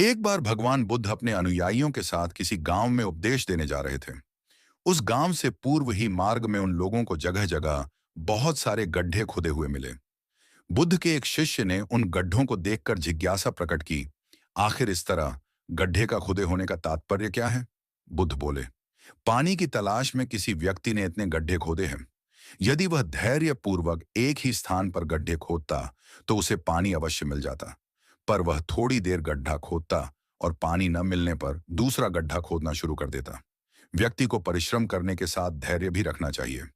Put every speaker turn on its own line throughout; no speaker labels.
एक बार भगवान बुद्ध अपने अनुयायियों के साथ किसी गांव में उपदेश देने जा रहे थे। उस गांव से पूर्व ही मार्ग में उन लोगों को जगह जगह बहुत सारे गड्ढे खुदे हुए मिले। बुद्ध के एक शिष्य ने उन गड्ढों को देखकर जिज्ञासा प्रकट की, आखिर इस तरह गड्ढे का खुदे होने का तात्पर्य क्या है? बुद्ध बोले, पानी की तलाश में किसी व्यक्ति ने इतने गड्ढे खोदे हैं। यदि वह धैर्य पूर्वक एक ही स्थान पर गड्ढे खोदता तो उसे पानी अवश्य मिल जाता। पर वह थोड़ी देर गड्ढा खोदता और पानी न मिलने पर दूसरा गड्ढा खोदना शुरू कर देता। व्यक्ति को परिश्रम करने के साथ धैर्य भी रखना चाहिए।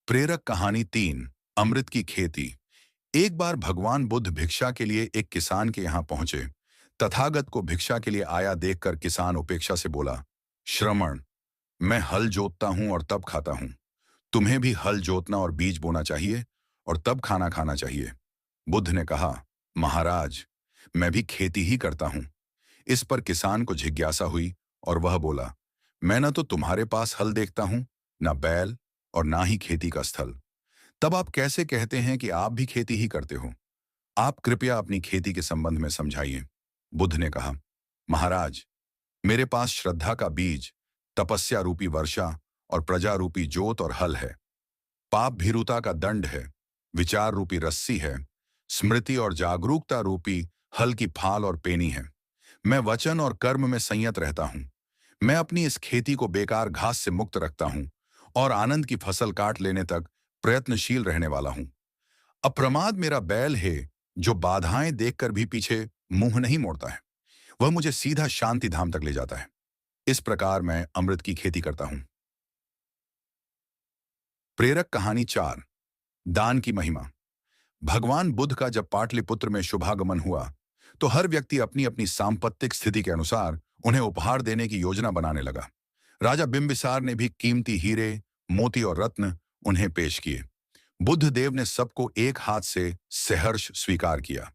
प्रेरक कहानी 3, अमृत की खेती। एक बार भगवान बुद्ध भिक्षा के लिए एक किसान के यहाँ पहुंचे। तथागत को भिक्षा के लिए आया देखकर किसान उपेक्षा से बोला, श्रमण, मैं हल जोतता हूं और तब खाता हूं। तुम्हें भी हल जोतना और बीज बोना चाहिए और तब खाना खाना चाहिए। बुद्ध ने कहा, महाराज, मैं भी खेती ही करता हूं। इस पर किसान को जिज्ञासा हुई और वह बोला, मैं न तो तुम्हारे पास हल देखता हूं, न बैल और ना ही खेती का स्थल। तब आप कैसे कहते हैं कि आप भी खेती ही करते हो? आप कृपया अपनी खेती के संबंध में समझाइए। बुद्ध ने कहा, महाराज, मेरे पास श्रद्धा का बीज, तपस्या रूपी वर्षा और प्रजा रूपी जोत और हल है। पाप भीरुता का दंड है, विचार रूपी रस्सी है, स्मृति और जागरूकता रूपी हल की फाल और पेनी है। मैं वचन और कर्म में संयत रहता हूं। मैं अपनी इस खेती को बेकार घास से मुक्त रखता हूं और आनंद की फसल काट लेने तक प्रयत्नशील रहने वाला हूं। अप्रमाद मेरा बैल है, जो बाधाएं देखकर भी पीछे मुंह नहीं मोड़ता है। वह मुझे सीधा शांति धाम तक ले जाता है। इस प्रकार मैं अमृत की खेती करता हूं। प्रेरक कहानी 4, दान की महिमा। भगवान बुद्ध का जब पाटलिपुत्र में शुभागमन हुआ तो हर व्यक्ति अपनी अपनी सांपत्तिक स्थिति के अनुसार उन्हें उपहार देने की योजना बनाने लगा। राजा बिंबिसार ने भी कीमती हीरे, मोती और रत्न उन्हें पेश किए। बुद्ध देव ने सबको एक हाथ से सहर्ष स्वीकार किया।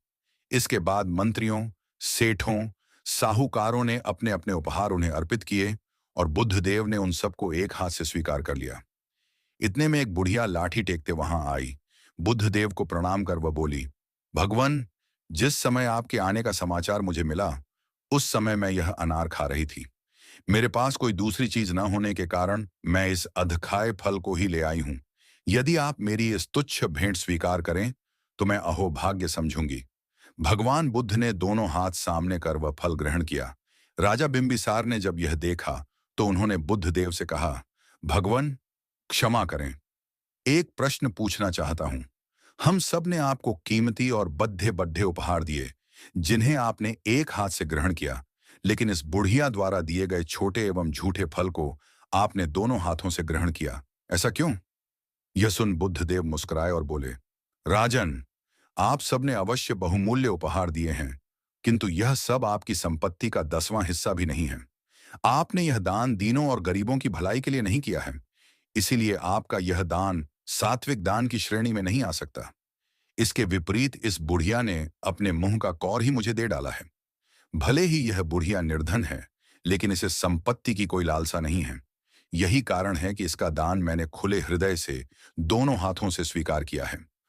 इसके बाद मंत्रियों, सेठों, साहूकारों ने अपने अपने उपहार उन्हें अर्पित किए और बुद्ध देव ने उन सबको एक हाथ से स्वीकार कर लिया। इतने में एक बुढ़िया लाठी टेकते वहां आई। बुद्ध देव को प्रणाम कर वह बोली, भगवान, जिस समय आपके आने का समाचार मुझे मिला उस समय मैं यह अनार खा रही थी। मेरे पास कोई दूसरी चीज न होने के कारण मैं इस अधखाए फल को ही ले आई हूं। यदि आप मेरी इस तुच्छ भेंट स्वीकार करें तो मैं अहोभाग्य समझूंगी। भगवान बुद्ध ने दोनों हाथ सामने कर वह फल ग्रहण किया। राजा बिंबिसार ने जब यह देखा तो उन्होंने बुद्ध देव से कहा, भगवान, क्षमा करें, एक प्रश्न पूछना चाहता हूं। हम सब ने आपको कीमती और बद्धे बद्धे उपहार दिए जिन्हें आपने एक हाथ से ग्रहण किया, लेकिन इस बुढ़िया द्वारा दिए गए छोटे एवं झूठे फल को आपने दोनों हाथों से ग्रहण किया, ऐसा क्यों? यह सुन बुद्धदेव मुस्कुराए और बोले, राजन, आप सबने अवश्य बहुमूल्य उपहार दिए हैं, किंतु यह सब आपकी संपत्ति का 10वां हिस्सा भी नहीं है। आपने यह दान दीनों और गरीबों की भलाई के लिए नहीं किया है, इसीलिए आपका यह दान सात्विक दान की श्रेणी में नहीं आ सकता। इसके विपरीत इस बुढ़िया ने अपने मुंह का कौर ही मुझे दे डाला है। भले ही यह बुढ़िया निर्धन है, लेकिन इसे संपत्ति की कोई लालसा नहीं है। यही कारण है कि इसका दान मैंने खुले हृदय से दोनों हाथों से स्वीकार किया है।